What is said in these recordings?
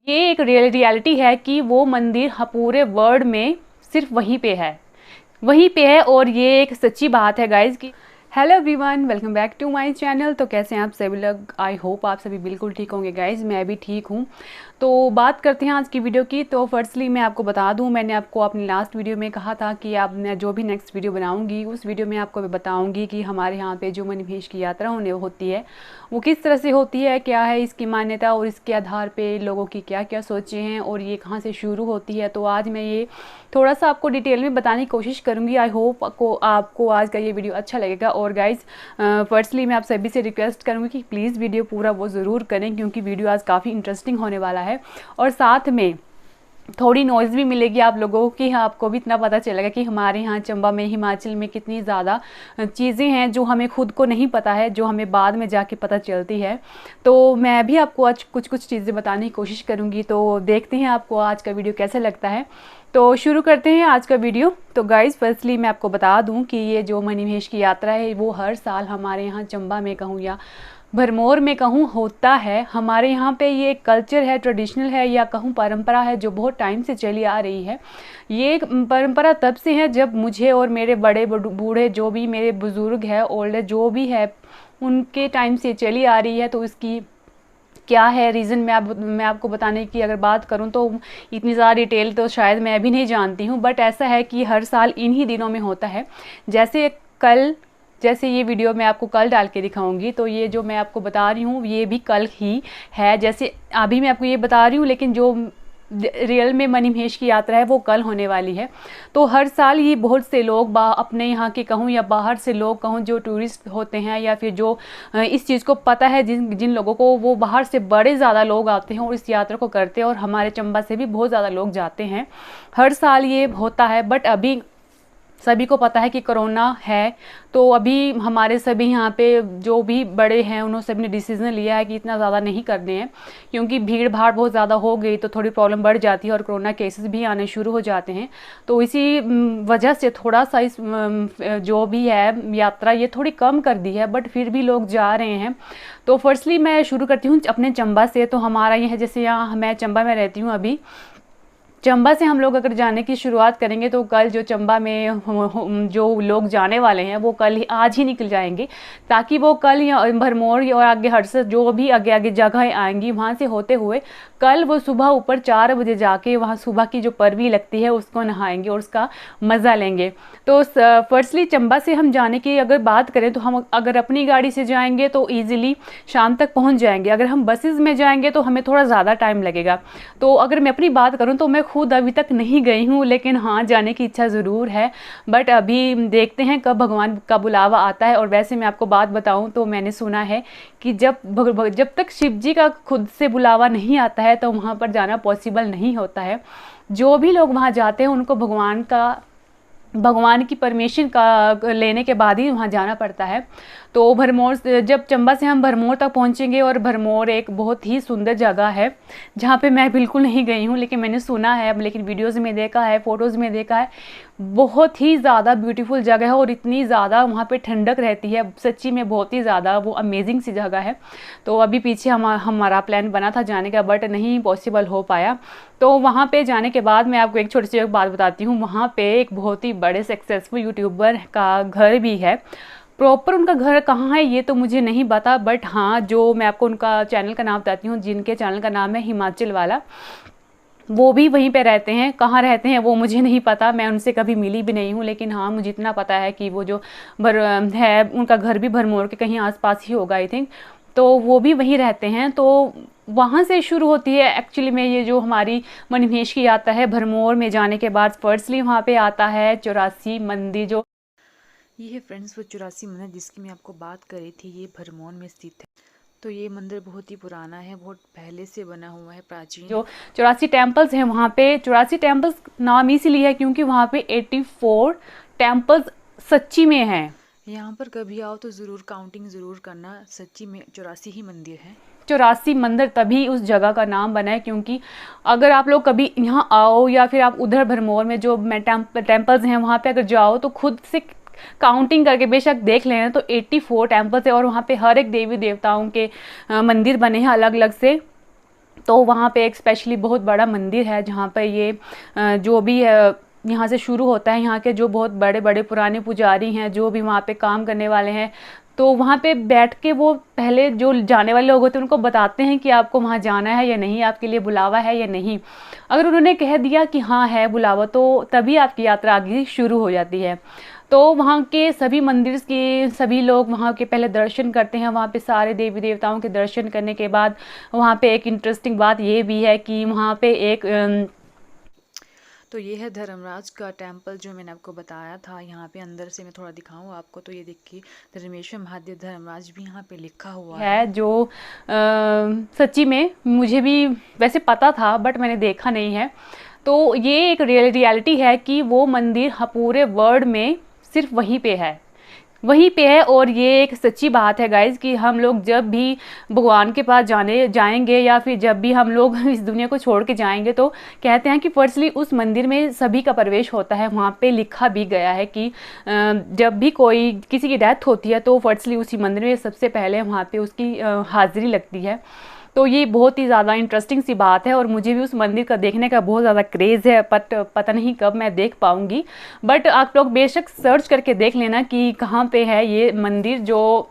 ये एक रियलिटी है कि वो मंदिर पूरे वर्ल्ड में सिर्फ वहीं पे है और ये एक सच्ची बात है गाइज की। Hello everyone, welcome back to my channel. तो कैसे हैं आप सभी लोग? आई होप आप सभी बिल्कुल ठीक होंगे गाइज, मैं भी ठीक हूँ। तो बात करते हैं आज की वीडियो की। तो फर्स्टली मैं आपको बता दूं, मैंने आपको अपनी लास्ट वीडियो में कहा था कि आप मैं जो भी नेक्स्ट वीडियो बनाऊंगी उस वीडियो में आपको बताऊंगी कि हमारे यहाँ पे जो मणिमहेश की यात्रा होने होती है वो किस तरह से होती है, क्या है इसकी मान्यता और इसके आधार पे लोगों की क्या क्या सोचें हैं और ये कहाँ से शुरू होती है। तो आज मैं ये थोड़ा सा आपको डिटेल में बताने की कोशिश करूँगी। आई होप आपको आज का ये वीडियो अच्छा लगेगा। और गाइज़ फर्स्टली मैं आप सभी से रिक्वेस्ट करूँगी कि प्लीज़ वीडियो पूरा वो ज़रूर करें, क्योंकि वीडियो आज काफ़ी इंटरेस्टिंग होने वाला है और साथ में थोड़ी नॉइज़ भी मिलेगी आप लोगों की। आपको भी इतना पता चलेगा कि हमारे यहाँ चंबा में, हिमाचल में कितनी ज़्यादा चीज़ें हैं जो हमें खुद को नहीं पता है, जो हमें बाद में जाके पता चलती है। तो मैं भी आपको आज कुछ चीज़ें बताने की कोशिश करूँगी। तो देखते हैं आपको आज का वीडियो कैसा लगता है। तो शुरू करते हैं आज का वीडियो। तो गाइज़ फर्स्टली मैं आपको बता दूं कि ये जो मणिमहेश की यात्रा है वो हर साल हमारे यहाँ चंबा में कहूँ या भरमौर में कहूँ होता है। हमारे यहाँ पे ये कल्चर है, ट्रेडिशनल है या कहूँ परंपरा है जो बहुत टाइम से चली आ रही है। ये परंपरा तब से है जब मुझे और मेरे बड़े बूढ़े जो भी मेरे बुज़ुर्ग है, ओल्ड जो भी है, उनके टाइम से चली आ रही है। तो इसकी क्या है रीज़न, मैं आपको बताने की अगर बात करूं तो इतनी ज़्यादा डिटेल तो शायद मैं भी नहीं जानती हूं। बट ऐसा है कि हर साल इन्हीं दिनों में होता है। जैसे ये वीडियो मैं आपको कल डाल के दिखाऊंगी, तो ये जो मैं आपको बता रही हूँ ये भी कल ही है। जैसे अभी मैं आपको ये बता रही हूँ, लेकिन जो रियल में मणिमहेश की यात्रा है वो कल होने वाली है। तो हर साल ही बहुत से लोग अपने यहाँ के कहूँ या बाहर से लोग कहूँ जो टूरिस्ट होते हैं या फिर जो इस चीज़ को पता है, जिन लोगों को, वो बाहर से बड़े ज़्यादा लोग आते हैं और इस यात्रा को करते हैं। और हमारे चंबा से भी बहुत ज़्यादा लोग जाते हैं, हर साल ये होता है। बट अभी सभी को पता है कि कोरोना है, तो अभी हमारे सभी यहाँ पे जो भी बड़े हैं उन्होंने सभी ने डिसीज़न लिया है कि इतना ज़्यादा नहीं करने हैं, क्योंकि भीड़ भाड़ बहुत ज़्यादा हो गई तो थोड़ी प्रॉब्लम बढ़ जाती है और कोरोना केसेस भी आने शुरू हो जाते हैं। तो इसी वजह से थोड़ा सा इस जो भी है यात्रा ये थोड़ी कम कर दी है, बट फिर भी लोग जा रहे हैं। तो फर्स्टली मैं शुरू करती हूँ अपने चंबा से। तो हमारा ये है, जैसे यहाँ मैं चंबा में रहती हूँ अभी, चंबा से हम लोग अगर जाने की शुरुआत करेंगे तो कल जो चंबा में जो लोग जाने वाले हैं वो कल ही, आज ही निकल जाएंगे, ताकि वो कल या भरमौर और आगे हरसर जो भी आगे आगे जगह आएंगी वहाँ से होते हुए कल वो सुबह ऊपर 4 बजे जाके वहाँ सुबह की जो परवी लगती है उसको नहाएंगे और उसका मज़ा लेंगे। तो फर्स्टली चंबा से हम जाने की अगर बात करें तो हम अगर अपनी गाड़ी से जाएंगे तो ईजिली शाम तक पहुँच जाएंगे। अगर हम बसेज़ में जाएंगे तो हमें थोड़ा ज़्यादा टाइम लगेगा। तो अगर मैं अपनी बात करूँ तो मैं खुद अभी तक नहीं गई हूँ, लेकिन हाँ जाने की इच्छा ज़रूर है। बट अभी देखते हैं कब भगवान का बुलावा आता है। और वैसे मैं आपको बात बताऊँ तो मैंने सुना है कि जब तक शिव जी का खुद से बुलावा नहीं आता है तो वहाँ पर जाना पॉसिबल नहीं होता है। जो भी लोग वहाँ जाते हैं उनको भगवान की परमिशन का लेने के बाद ही वहाँ जाना पड़ता है। तो भरमौर, जब चंबा से हम भरमौर तक पहुँचेंगे, और भरमौर एक बहुत ही सुंदर जगह है जहाँ पे मैं बिल्कुल नहीं गई हूँ, लेकिन मैंने सुना है, लेकिन वीडियोज़ में देखा है, फ़ोटोज़ में देखा है। बहुत ही ज़्यादा ब्यूटीफुल जगह है और इतनी ज़्यादा वहाँ पे ठंडक रहती है, सच्ची में बहुत ही ज़्यादा वो अमेजिंग सी जगह है। तो अभी पीछे हमारा प्लान बना था जाने का, बट नहीं पॉसिबल हो पाया। तो वहाँ पे जाने के बाद मैं आपको एक छोटी सी बात बताती हूँ। वहाँ पे एक बहुत ही बड़े सक्सेसफुल यूट्यूबर का घर भी है। प्रॉपर उनका घर कहाँ है ये तो मुझे नहीं पता, बट हाँ जो मैं आपको उनका चैनल का नाम बताती हूँ, जिनके चैनल का नाम है हिमाचल वाला, वो भी वहीं पे रहते हैं। कहाँ रहते हैं वो मुझे नहीं पता, मैं उनसे कभी मिली भी नहीं हूँ, लेकिन हाँ मुझे इतना पता है कि वो जो है उनका घर भी भरमौर के कहीं आसपास ही होगा आई थिंक। तो वो भी वहीं रहते हैं। तो वहाँ से शुरू होती है एक्चुअली में ये जो हमारी मणिमहेश की यात्रा है। भरमौर में जाने के बाद फर्स्टली वहाँ पे आता है 84 मंदिर। जो ये है फ्रेंड्स वो 84 मंदिर जिसकी मैं आपको बात करी थी, ये भरमौर में स्थित है। तो ये मंदिर बहुत ही पुराना है, बहुत पहले से बना हुआ है, प्राचीन। जो 84 टेम्पल्स हैं वहाँ पे, 84 टेम्पल्स नाम इसीलिए है क्योंकि वहाँ पे 84 टेम्पल्स सच्ची में हैं। यहाँ पर कभी आओ तो ज़रूर काउंटिंग ज़रूर करना, सच्ची में 84 ही मंदिर हैं। 84 मंदिर तभी उस जगह का नाम बना है, क्योंकि अगर आप लोग कभी यहाँ आओ या फिर आप उधर भरमौर में जो टेम्पल्स हैं वहाँ पे अगर जाओ तो खुद से काउंटिंग करके बेशक देख लेना, तो 84 टेम्पल्स है और वहाँ पे हर एक देवी देवताओं के मंदिर बने हैं अलग अलग से। तो वहाँ पे एक स्पेशली बहुत बड़ा मंदिर है जहाँ पर ये जो भी यहाँ से शुरू होता है, यहाँ के जो बहुत बड़े बड़े पुराने पुजारी हैं, जो भी वहाँ पे काम करने वाले हैं, तो वहाँ पे बैठ के वो पहले जो जाने वाले लोग होते हैं उनको बताते हैं कि आपको वहाँ जाना है या नहीं, आपके लिए बुलावा है या नहीं। अगर उन्होंने कह दिया कि हाँ है बुलावा, तो तभी आपकी यात्रा आगे शुरू हो जाती है। तो वहाँ के सभी मंदिर के सभी लोग वहाँ के पहले दर्शन करते हैं। वहाँ पे सारे देवी देवताओं के दर्शन करने के बाद वहाँ पे एक इंटरेस्टिंग बात ये भी है कि वहाँ पे एक तो ये है धर्मराज का टेम्पल जो मैंने आपको बताया था। यहाँ पे अंदर से मैं थोड़ा दिखाऊं आपको, तो ये देखिए धर्मेश्वर महादेव धर्मराज भी यहाँ पे लिखा हुआ है जो सच्ची में मुझे भी वैसे पता था बट मैंने देखा नहीं है। तो ये एक रियलिटी है कि वो मंदिर पूरे वर्ल्ड में सिर्फ वहीं पे है, वहीं पे है। और ये एक सच्ची बात है गाइज कि हम लोग जब भी भगवान के पास जाएंगे या फिर जब भी हम लोग इस दुनिया को छोड़ के जाएंगे, तो कहते हैं कि फर्स्टली उस मंदिर में सभी का प्रवेश होता है। वहाँ पे लिखा भी गया है कि जब भी कोई किसी की डेथ होती है तो फर्स्टली उसी मंदिर में सबसे पहले वहाँ पे उसकी हाजिरी लगती है। तो ये बहुत ही ज़्यादा इंटरेस्टिंग सी बात है और मुझे भी उस मंदिर का देखने का बहुत ज़्यादा क्रेज़ है, बट पता नहीं कब मैं देख पाऊँगी। बट आप लोग बेशक सर्च करके देख लेना कि कहाँ पे है ये मंदिर, जो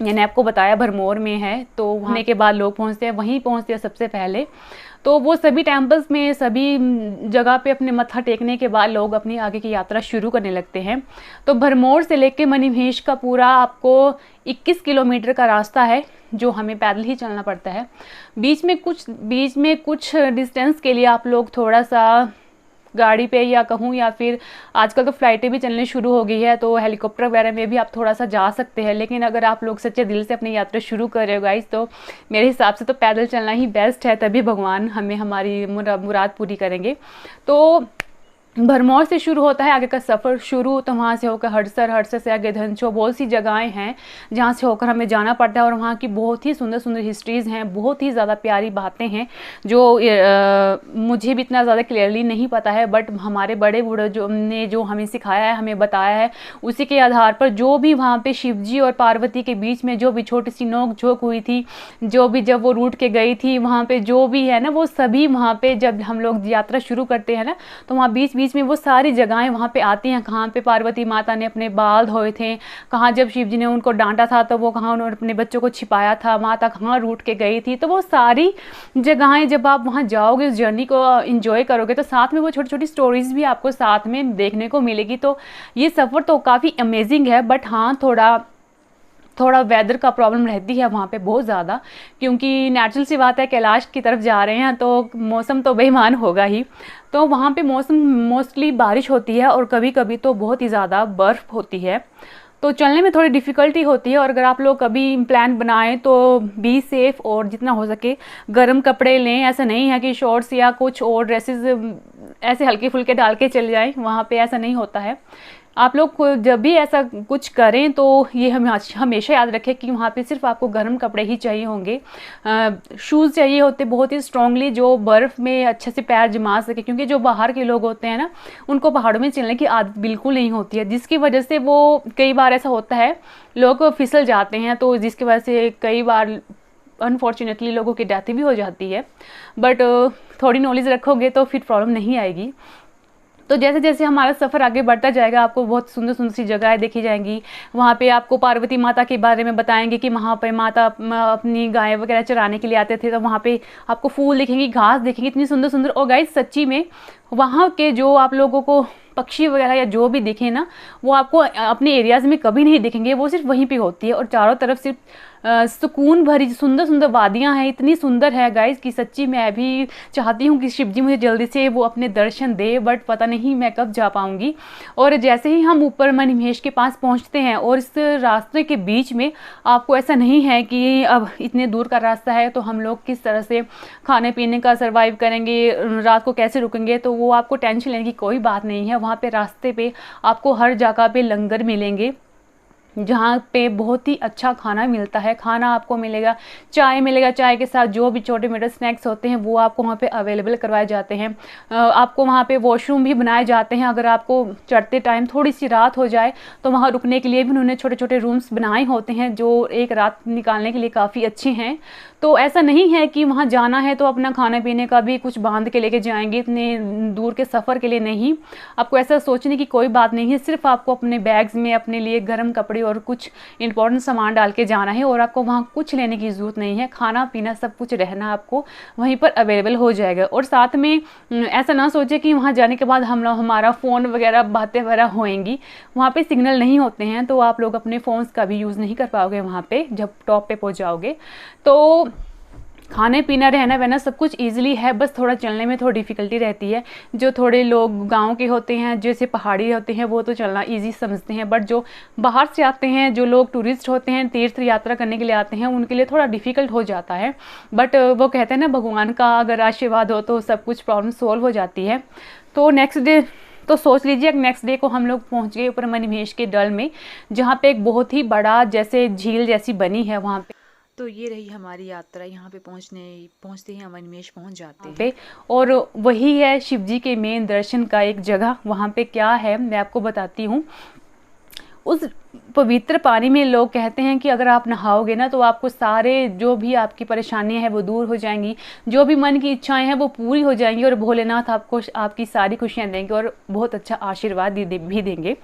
मैंने आपको बताया भरमौर में है। तो वहाँ के बाद लोग पहुँचते हैं, वहीं पहुँचते हैं सबसे पहले। तो वो सभी टेम्पल्स में सभी जगह पे अपने मत्था टेकने के बाद लोग अपनी आगे की यात्रा शुरू करने लगते हैं। तो भरमौर से लेके मणिमहेश का पूरा आपको 21 किलोमीटर का रास्ता है जो हमें पैदल ही चलना पड़ता है। बीच में कुछ डिस्टेंस के लिए आप लोग थोड़ा सा गाड़ी पे या कहूँ या फिर आजकल तो फ्लाइटें भी चलने शुरू हो गई है, तो हेलीकॉप्टर वगैरह में भी आप थोड़ा सा जा सकते हैं। लेकिन अगर आप लोग सच्चे दिल से अपनी यात्रा शुरू कर रहे हो गाइस, तो मेरे हिसाब से तो पैदल चलना ही बेस्ट है, तभी भगवान हमें हमारी मुराद पूरी करेंगे। तो भरमौर से शुरू होता है आगे का सफ़र शुरू। तो वहाँ से होकर हड़सर से आगे धनचो, बहुत सी जगहें हैं जहाँ से होकर हमें जाना पड़ता है। और वहाँ की बहुत ही सुंदर सुंदर हिस्ट्रीज़ हैं, बहुत ही ज़्यादा प्यारी बातें हैं जो मुझे भी इतना ज़्यादा क्लियरली नहीं पता है, बट हमारे बड़े बूढ़े जो हमें सिखाया है, हमें बताया है, उसी के आधार पर जो भी वहाँ पे शिवजी और पार्वती के बीच में जो भी छोटी सी नोक झोंक हुई थी, जब वो रूठ के गई थी, वहाँ पे जो भी है ना, वो सभी वहाँ पे जब हम लोग यात्रा शुरू करते हैं ना, तो वहाँ बीच में वो सारी जगहें वहाँ पे आती हैं। कहाँ पे पार्वती माता ने अपने बाल धोए थे, कहाँ जब शिव जी ने उनको डांटा था तो वो कहाँ उन्होंने अपने बच्चों को छिपाया था, माता कहाँ रूठ के गई थी। तो वो सारी जगहें जब आप वहाँ जाओगे, उस जर्नी को एंजॉय करोगे, तो साथ में वो छोटी छोटी स्टोरीज भी आपको साथ में देखने को मिलेगी। तो ये सफ़र तो काफ़ी अमेजिंग है, बट हाँ थोड़ा वेदर का प्रॉब्लम रहती है वहाँ पे बहुत ज़्यादा, क्योंकि नेचुरल सी बात है कैलाश की तरफ जा रहे हैं तो मौसम तो बेईमान होगा ही। तो वहाँ पे मौसम मोस्टली बारिश होती है और कभी कभी तो बहुत ही ज़्यादा बर्फ़ होती है, तो चलने में थोड़ी डिफ़िकल्टी होती है। और अगर आप लोग कभी प्लान बनाएं तो बी सेफ़ और जितना हो सके गर्म कपड़े लें। ऐसा नहीं है कि शॉर्ट्स या कुछ और ड्रेसेस ऐसे हल्के फुल्के डाल के चले जाएं, वहाँ पे ऐसा नहीं होता है। आप लोग जब भी ऐसा कुछ करें तो ये हमेशा याद रखें कि वहाँ पे सिर्फ आपको गर्म कपड़े ही चाहिए होंगे। शूज़ चाहिए होते बहुत ही स्ट्रॉन्गली, जो बर्फ़ में अच्छे से पैर जमा सके, क्योंकि जो बाहर के लोग होते हैं ना, उनको पहाड़ों में चलने की आदत बिल्कुल नहीं होती है, जिसकी वजह से वो कई बार ऐसा होता है लोग फिसल जाते हैं, तो जिसकी वजह से कई बार अनफॉर्चुनेटली लोगों की डेथ भी हो जाती है। बट थोड़ी नॉलेज रखोगे तो फिर प्रॉब्लम नहीं आएगी। तो जैसे जैसे हमारा सफ़र आगे बढ़ता जाएगा, आपको बहुत सुंदर सुंदर सी जगहें देखी जाएंगी। वहाँ पे आपको पार्वती माता के बारे में बताएंगे कि वहाँ पे माता अपनी गाय वगैरह चराने के लिए आते थे, तो वहाँ पे आपको फूल दिखेंगी, घास दिखेंगी, इतनी सुंदर सुंदर। और गाइस सच्ची में वहाँ के जो आप लोगों को पक्षी वगैरह या जो भी दिखे ना, वो आपको अपने एरियाज़ में कभी नहीं दिखेंगे, वो सिर्फ वहीं पे होती है। और चारों तरफ सिर्फ सुकून भरी सुंदर सुंदर वादियाँ हैं, इतनी सुंदर है गाइस कि सच्ची मैं भी चाहती हूँ कि शिव जी मुझे जल्दी से वो अपने दर्शन दे, बट पता नहीं मैं कब जा पाऊँगी। और जैसे ही हम ऊपर मणिमहेश के पास पहुँचते हैं, और इस रास्ते के बीच में आपको ऐसा नहीं है कि अब इतने दूर का रास्ता है तो हम लोग किस तरह से खाने पीने का सर्वाइव करेंगे, रात को कैसे रुकेंगे, तो वो आपको टेंशन लेने की कोई बात नहीं है। वहाँ पे रास्ते पे आपको हर जगह पे लंगर मिलेंगे, जहाँ पे बहुत ही अच्छा खाना मिलता है। खाना आपको मिलेगा, चाय मिलेगा, चाय के साथ जो भी छोटे मोटे स्नैक्स होते हैं वो आपको वहाँ पे अवेलेबल करवाए जाते हैं। आपको वहाँ पे वॉशरूम भी बनाए जाते हैं। अगर आपको चढ़ते टाइम थोड़ी सी रात हो जाए तो वहाँ रुकने के लिए भी उन्होंने छोटे छोटे रूम्स बनाए होते हैं जो एक रात निकालने के लिए काफ़ी अच्छे हैं। तो ऐसा नहीं है कि वहाँ जाना है तो अपना खाने पीने का भी कुछ बांध के लेके जाएंगे, इतने दूर के सफ़र के लिए नहीं। आपको ऐसा सोचने की कोई बात नहीं है, सिर्फ आपको अपने बैग्स में अपने लिए गर्म कपड़े और कुछ इंपॉर्टेंट सामान डाल के जाना है और आपको वहाँ कुछ लेने की ज़रूरत नहीं है। खाना पीना सब कुछ रहना आपको वहीं पर अवेलेबल हो जाएगा। और साथ में ऐसा ना सोचे कि वहाँ जाने के बाद हम लोग हमारा फ़ोन वगैरह बातें वगैरह होएंगी, वहाँ पे सिग्नल नहीं होते हैं तो आप लोग अपने फ़ोन्स का भी यूज़ नहीं कर पाओगे वहाँ पे जब टॉप पे पहुँच जाओगे। तो खाने पीना रहना वहना सब कुछ ईजिली है, बस थोड़ा चलने में थोड़ी डिफ़िकल्टी रहती है। जो थोड़े लोग गांव के होते हैं, जैसे पहाड़ी होते हैं, वो तो चलना ईजी समझते हैं, बट जो बाहर से आते हैं, जो लोग टूरिस्ट होते हैं, तीर्थ यात्रा करने के लिए आते हैं, उनके लिए थोड़ा डिफ़िकल्ट हो जाता है। बट वो कहते हैं ना, भगवान का अगर आशीर्वाद हो तो सब कुछ प्रॉब्लम सोल्व हो जाती है। तो नेक्स्ट डे तो सोच लीजिए नेक्स्ट डे को हम लोग पहुँच गए ऊपर मणिमहेश के डल में, जहाँ पे एक बहुत ही बड़ा जैसे झील जैसी बनी है वहाँ पे। तो ये रही हमारी यात्रा। यहाँ पे पहुँचते ही हम मणिमहेश पहुँच जाते हैं पे। और वही है शिव जी के मेन दर्शन का एक जगह। वहाँ पे क्या है मैं आपको बताती हूँ। उस पवित्र पानी में लोग कहते हैं कि अगर आप नहाओगे ना तो आपको सारे जो भी आपकी परेशानियां हैं वो दूर हो जाएंगी, जो भी मन की इच्छाएं हैं वो पूरी हो जाएंगी और भोलेनाथ आपको आपकी सारी खुशियां देंगे और बहुत अच्छा आशीर्वाद भी देंगे।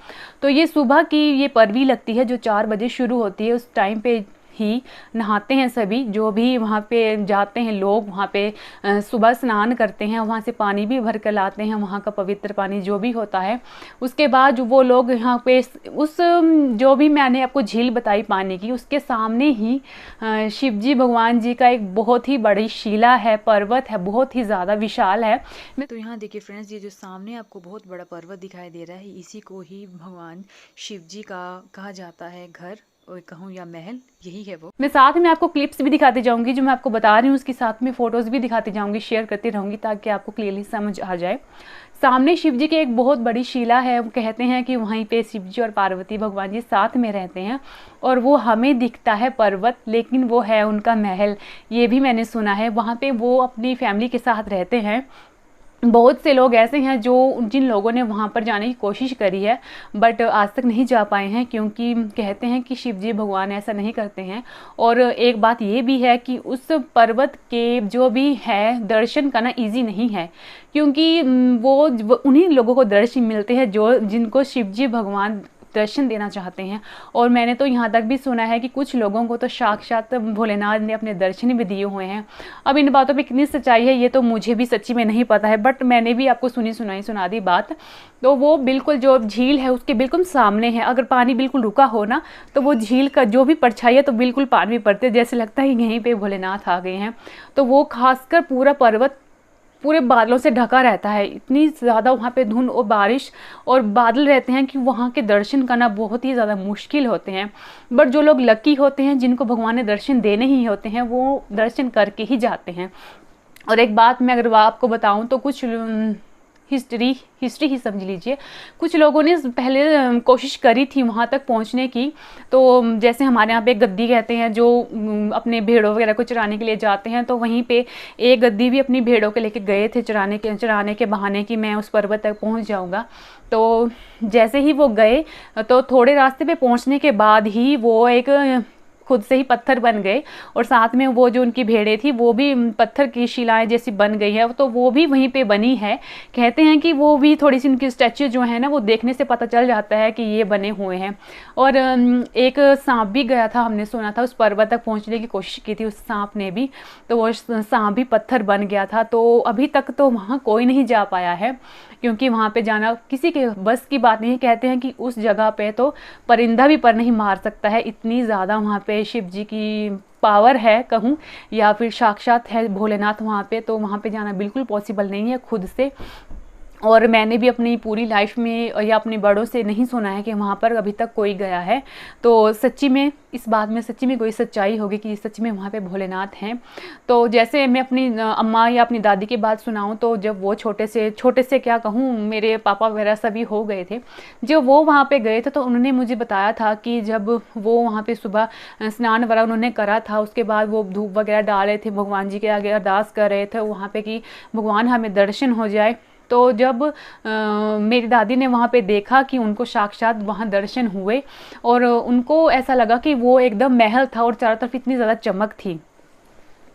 तो ये सुबह की ये परवी लगती है जो 4 बजे शुरू होती है। उस टाइम पे ही नहाते हैं सभी जो भी वहाँ पे जाते हैं लोग। वहाँ पे सुबह स्नान करते हैं, वहाँ से पानी भी भर कर लाते हैं, वहाँ का पवित्र पानी जो भी होता है। उसके बाद वो लोग यहाँ पे उस जो भी मैंने आपको झील बताई पानी की, उसके सामने ही शिव जी भगवान जी का एक बहुत ही बड़ी शिला है, पर्वत है, बहुत ही ज़्यादा विशाल है। तो यहाँ देखिए फ्रेंड्स, ये जो सामने आपको बहुत बड़ा पर्वत दिखाई दे रहा है, इसी को ही भगवान शिव जी का कहा जाता है घर, और कहूँ या महल, यही है वो। मैं साथ में आपको क्लिप्स भी दिखाती जाऊंगी जो मैं आपको बता रही हूँ, उसके साथ में फ़ोटोज़ भी दिखाती जाऊंगी, शेयर करती रहूँगी ताकि आपको क्लियरली समझ आ जाए। सामने शिव जी की एक बहुत बड़ी शिला है। वो कहते हैं कि वहीं पे शिव जी और पार्वती भगवान जी साथ में रहते हैं और वो हमें दिखता है पर्वत, लेकिन वो है उनका महल। ये भी मैंने सुना है। वहाँ पे वो अपनी फैमिली के साथ रहते हैं। बहुत से लोग ऐसे हैं जो जिन लोगों ने वहाँ पर जाने की कोशिश करी है बट आज तक नहीं जा पाए हैं, क्योंकि कहते हैं कि शिव जी भगवान ऐसा नहीं करते हैं। और एक बात ये भी है कि उस पर्वत के जो भी है दर्शन करना इजी नहीं है, क्योंकि वो उन्हीं लोगों को दर्शन मिलते हैं जो जिनको शिव जी भगवान दर्शन देना चाहते हैं। और मैंने तो यहाँ तक भी सुना है कि कुछ लोगों को तो साक्षात भोलेनाथ ने अपने दर्शन भी दिए हुए हैं। अब इन बातों पे कितनी सच्चाई है ये तो मुझे भी सच्ची में नहीं पता है, बट मैंने भी आपको सुना दी बात। तो वो बिल्कुल जो झील है उसके बिल्कुल सामने है। अगर पानी बिल्कुल रुका हो ना तो वो झील का जो भी परछाई है तो बिल्कुल पानी में पड़ते, जैसे लगता है यहीं पे भोलेनाथ आ गए हैं। तो वो खासकर पूरा पर्वत पूरे बादलों से ढका रहता है। इतनी ज़्यादा वहाँ पे धुंध और बारिश और बादल रहते हैं कि वहाँ के दर्शन करना बहुत ही ज़्यादा मुश्किल होते हैं। बट जो लोग लकी होते हैं, जिनको भगवान ने दर्शन देने ही होते हैं, वो दर्शन करके ही जाते हैं। और एक बात मैं अगर आपको बताऊं तो कुछ हिस्ट्री ही समझ लीजिए। कुछ लोगों ने पहले कोशिश करी थी वहाँ तक पहुँचने की। तो जैसे हमारे यहाँ पे गद्दी कहते हैं जो अपने भेड़ों वगैरह को चराने के लिए जाते हैं, तो वहीं पे एक गद्दी भी अपनी भेड़ों के लेके गए थे चराने के बहाने कि मैं उस पर्वत तक पहुँच जाऊँगा। तो जैसे ही वो गए तो थोड़े रास्ते पे पहुँचने के बाद ही वो एक खुद से ही पत्थर बन गए और साथ में वो जो उनकी भेड़ें थी वो भी पत्थर की शिलाएं जैसी बन गई है। तो वो भी वहीं पे बनी है। कहते हैं कि वो भी थोड़ी सी उनकी स्टैच्यू जो है ना वो देखने से पता चल जाता है कि ये बने हुए हैं। और एक सांप भी गया था, हमने सुना था, उस पर्वत तक पहुंचने की कोशिश की थी उस सांप ने भी, तो वो सांप भी पत्थर बन गया था। तो अभी तक तो वहाँ कोई नहीं जा पाया है, क्योंकि वहाँ पे जाना किसी के बस की बात नहीं। कहते हैं कि उस जगह पे तो परिंदा भी पर नहीं मार सकता है, इतनी ज़्यादा वहाँ पे शिव जी की पावर है कहूँ, या फिर साक्षात है भोलेनाथ वहाँ पे। तो वहाँ पे जाना बिल्कुल पॉसिबल नहीं है खुद से। और मैंने भी अपनी पूरी लाइफ में या अपने बड़ों से नहीं सुना है कि वहाँ पर अभी तक कोई गया है। तो सच्ची में इस बात में सच्ची में कोई सच्चाई होगी कि सच में वहाँ पे भोलेनाथ हैं। तो जैसे मैं अपनी अम्मा या अपनी दादी की बात सुनाऊँ, तो जब वो छोटे से क्या कहूँ, मेरे पापा वगैरह सभी हो गए थे, जब वो वहाँ पे गए थे तो उन्होंने मुझे बताया था कि जब वो वहाँ पे सुबह स्नान वगैरह उन्होंने करा था, उसके बाद वो धूप वगैरह डाले थे, भगवान जी के आगे अरदास कर रहे थे वहाँ पे कि भगवान हमें दर्शन हो जाए। तो जब मेरी दादी ने वहाँ पे देखा कि उनको साक्षात वहाँ दर्शन हुए और उनको ऐसा लगा कि वो एकदम महल था और चारों तरफ इतनी ज़्यादा चमक थी।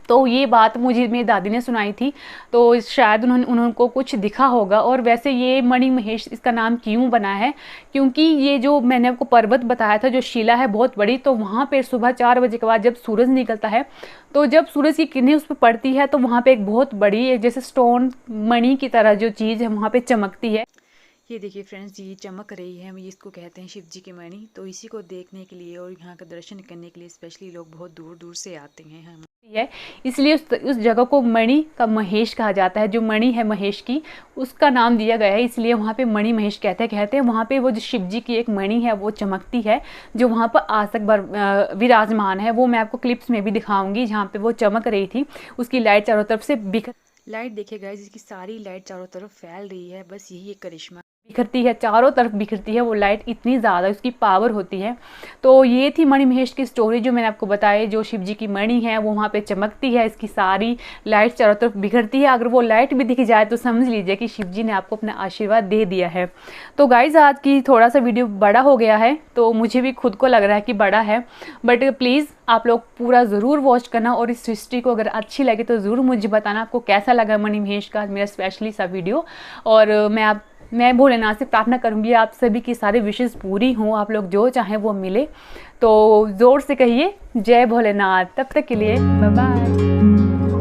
तो ये बात मुझे मेरी दादी ने सुनाई थी, तो शायद उनको कुछ दिखा होगा। और वैसे ये मणि महेश इसका नाम क्यों बना है, क्योंकि ये जो मैंने आपको पर्वत बताया था, जो शिला है बहुत बड़ी, तो वहाँ पे सुबह 4 बजे के बाद जब सूरज निकलता है, तो जब सूरज की किरणें उस पर पड़ती है तो वहाँ पे एक बहुत बड़ी, एक जैसे स्टोन मणि की तरह जो चीज़ है वहाँ पे चमकती है। ये देखिए फ्रेंड्स, ये चमक रही है, हम इसको कहते हैं शिव जी की मणि। तो इसी को देखने के लिए और यहाँ का दर्शन करने के लिए स्पेशली लोग बहुत दूर दूर से आते हैं हम है, इसलिए उस जगह को मणि का महेश कहा जाता है। जो मणि है महेश की, उसका नाम दिया गया है, इसलिए वहाँ पे मणि महेश कहते हैं। वहाँ पे वो जो शिव जी की एक मणि है वो चमकती है, जो वहाँ पर आज तक विराजमान है। वो मैं आपको क्लिप्स में भी दिखाऊंगी, जहाँ पे वो चमक रही थी, उसकी लाइट चारों तरफ से लाइट देखिए गाइस, इसकी सारी लाइट चारों तरफ फैल रही है, बस यही एक करिश्मा बिखरती है, चारों तरफ बिखरती है वो लाइट, इतनी ज़्यादा उसकी पावर होती है। तो ये थी मणि महेश की स्टोरी जो मैंने आपको बताई। जो शिव जी की मणि है वो वहाँ पे चमकती है, इसकी सारी लाइट चारों तरफ बिखरती है। अगर वो लाइट भी दिख जाए तो समझ लीजिए कि शिव जी ने आपको अपना आशीर्वाद दे दिया है। तो गाइज आज की थोड़ा सा वीडियो बड़ा हो गया है, तो मुझे भी खुद को लग रहा है कि बड़ा है, बट प्लीज़ आप लोग पूरा ज़रूर वॉच करना और इस हिस्ट्री को अगर अच्छी लगे तो ज़रूर मुझे बताना आपको कैसा लगा मणि महेश का मेरा स्पेशली सा वीडियो। और मैं भोलेनाथ से प्रार्थना करूंगी आप सभी की सारी विशेष पूरी हों, आप लोग जो चाहें वो मिले। तो ज़ोर से कहिए जय भोलेनाथ। तब तक के लिए बाय बाय।